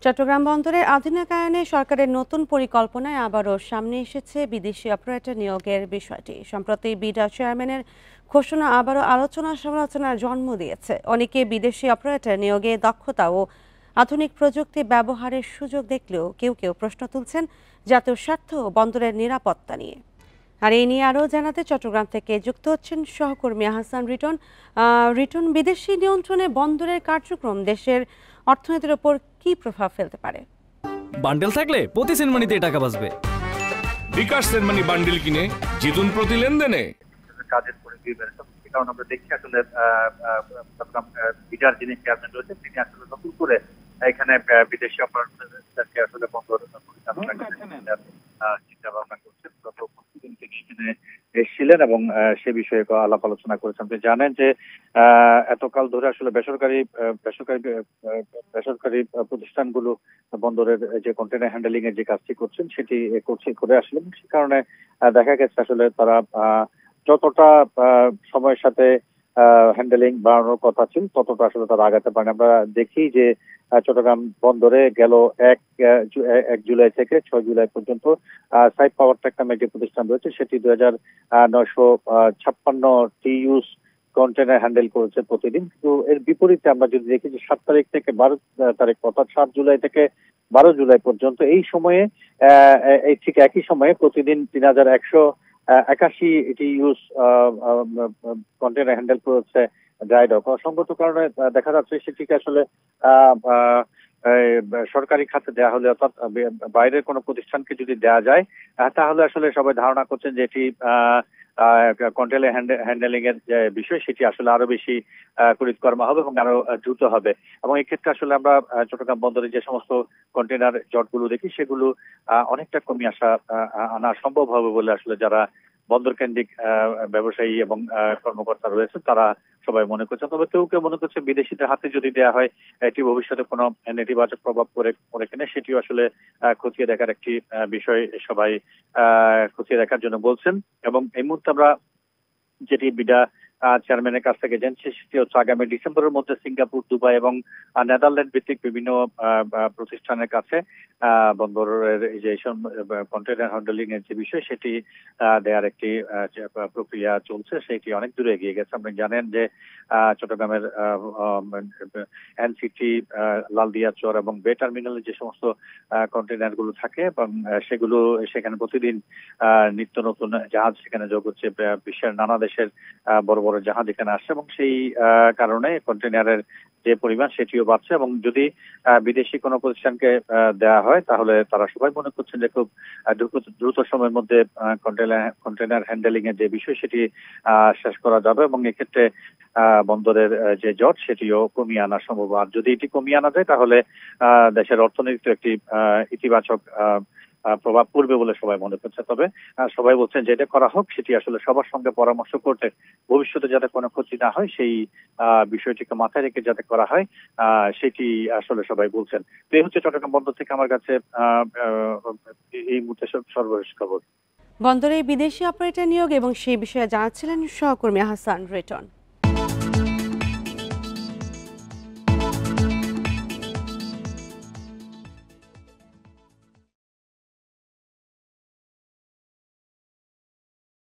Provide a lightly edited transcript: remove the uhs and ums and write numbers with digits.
চট্টগ্রাম বন্দরের আধুনিকায়নে সরকারের নতুন পরিকল্পনায় আবারও সামনে এসেছে বিদেশি অপারেটর নিয়োগের বিষয়টি। সম্প্রতি বিডা চেয়ারম্যানের ঘোষণা আবারও আলোচনা সমালোচনার জন্ম দিয়েছে। অনেকে বিদেশি অপারেটর নিয়োগে দক্ষতা ও আধুনিক প্রযুক্তি ব্যবহারের সুযোগ দেখলেও কেউ কেউ প্রশ্ন তুলছেন জাতীয় স্বার্থ ও বন্দরের নিরাপত্তা নিয়ে। আর এই নিয়ে আরও জানাতে চট্টগ্রাম থেকে যুক্ত হচ্ছেন সহকর্মী আহসান রিটন। রিটন, বিদেশি নিয়ন্ত্রণে বন্দরের কার্যক্রম দেশের অর্থনীতির ওপর কি প্রভাব ফেলতে পারে? বান্ডেল থাকলে প্রতি সেনমানিতে টাকা বাঁচবে। বিকাশ সেনমানি বান্ডেল কিনে জিতুন প্রতি লেনদেনে। কাজের পরিধি বেড়েছে, কারণ আমরা দেখছি আসলে বিডার যিনি চেয়ারম্যান রয়েছেন তিনি আসলে নতুন করে এখানে বিদেশি অপারেটরদেরকে আসলে বন্দর পরিচালনা চিন্তা ভাবনা করছেন। গত দিন থেকে এখানে এসেছিলেন এবং সে বিষয়ে আলাপ আলোচনা করেছেন। আপনি জানেন যে এতকাল ধরে আসলে বেসরকারি প্রতিষ্ঠানগুলো বন্দরের যে কন্টেনার হ্যান্ডেলিং এর যে কাজটি করছেন সেটি করে আসলেন। সে কারণে দেখা গেছে আসলে তারা যতটা সময়ের সাথে হ্যান্ডেলিং বাড়ানোর কথা ছিল ততটা আসলে তারা আগাতে পারেন। আমরা দেখি যে চট্টগ্রাম বন্দরে গেল 1 জুলাই থেকে 6 জুলাই পর্যন্ত সাইড পাওয়ার ট্যাক নামে যে প্রতিষ্ঠান রয়েছে সেটি 2956 টিইউস কন্টেনার হ্যান্ডেল করেছে প্রতিদিন। কিন্তু এর বিপরীতে আমরা যদি দেখি যে 7 তারিখ থেকে 12 তারিখ অর্থাৎ 7 জুলাই থেকে 12 জুলাই পর্যন্ত এই সময়ে এই ঠিক একই সময়ে প্রতিদিন 3181 টিইউস কন্টেনার হ্যান্ডেল করেছে ড্রাই ডক। অসংগত কারণে দেখা যাচ্ছে সেটিকে আসলে সরকারি খাতে দেওয়া হলে অর্থাৎ বাইরের কোনো প্রতিষ্ঠানকে যদি দেওয়া যায় তাহলে আসলে সবাই ধারণা করছেন যে এটি কন্টেনার হ্যান্ডেলিং এর যে বিষয় সেটি আসলে আরো বেশি করিতকর্মা হবে এবং আরো দ্রুত হবে। এবং এই ক্ষেত্রে আসলে আমরা চট্টগ্রাম বন্দরে যে সমস্ত কন্টেনার জটগুলো দেখি সেগুলো অনেকটা কমিয়ে আনা সম্ভব হবে বলে আসলে যারা বন্দর কেন্দ্রিক ব্যবসায়ী এবং কর্মকর্তা রয়েছে তারা সবাই মনে করছেন। তবে কেউ কেউ মনে করছে বিদেশিদের হাতে যদি দেওয়া হয় এটি ভবিষ্যতে কোনো নেতিবাচক প্রভাব পড়ে কিনা সেটিও আসলে খতিয়ে দেখার একটি বিষয় সবাই খতিয়ে দেখার জন্য বলছেন। এবং এই মুহূর্তে আমরা যেটি বিডা চেয়ারম্যানের কাছ থেকে জানছি সেটি হচ্ছে আগামী ডিসেম্বরের মধ্যে সিঙ্গাপুর, দুবাই এবং নেদারল্যান্ড ভিত্তিক বিভিন্ন প্রতিষ্ঠানের কাছে বন্দরের যে কন্টেনার হ্যান্ডেলিং এর যে বিষয় সেটি দেওয়ার একটি প্রক্রিয়া চলছে, সেটি অনেক দূরে এগিয়ে গেছে। আপনি জানেন যে চট্টগ্রামের এনসিটি, লালদিয়াচর এবং বে টার্মিনালে যে সমস্ত কন্টেনার গুলো থাকে এবং সেগুলো সেখানে প্রতিদিন নিত্য নতুন জাহাজ সেখানে যোগ হচ্ছে। বিশ্বের নানা দেশের বড় বড় জাহাজ এখানে আসছে এবং সেই কারণে কন্টেনারের যে পরিমাণ সেটিও বাড়ছে। এবং যদি বিদেশি কোনো প্রতিষ্ঠানকে দেওয়া হয় তাহলে তারা সবাই মনে করছেন যে খুব দ্রুত সময়ের মধ্যে কন্টেনার হ্যান্ডেলিং এর যে বিষয় সেটি শেষ করা যাবে এবং এক্ষেত্রে বন্দরের যে জট সেটিও কমিয়ে আনা সম্ভব। আর যদি এটি কমিয়ে আনা যায় তাহলে দেশের অর্থনীতিতে একটি ইতিবাচক প্রভাব পড়বে বলে সবাই মনে করছে। তবে সবাই বলছেন যে এটা করা হোক সেটি আসলে সবার সঙ্গে পরামর্শ করতে ভবিষ্যতে যাতে কোনো ক্ষতি না হয় সেই বিষয়টিকে মাথায় রেখে যাতে করা হয় সেটি আসলে সবাই বলছেন। তো এই হচ্ছে চট্টগ্রাম বন্দর থেকে আমার কাছে এই মুহূর্তে সর্বশেষ খবর। বন্দরে বিদেশি অপারেটর নিয়োগ এবং সেই বিষয়ে জানাচ্ছিলেন সহকর্মী আহসান রিটন।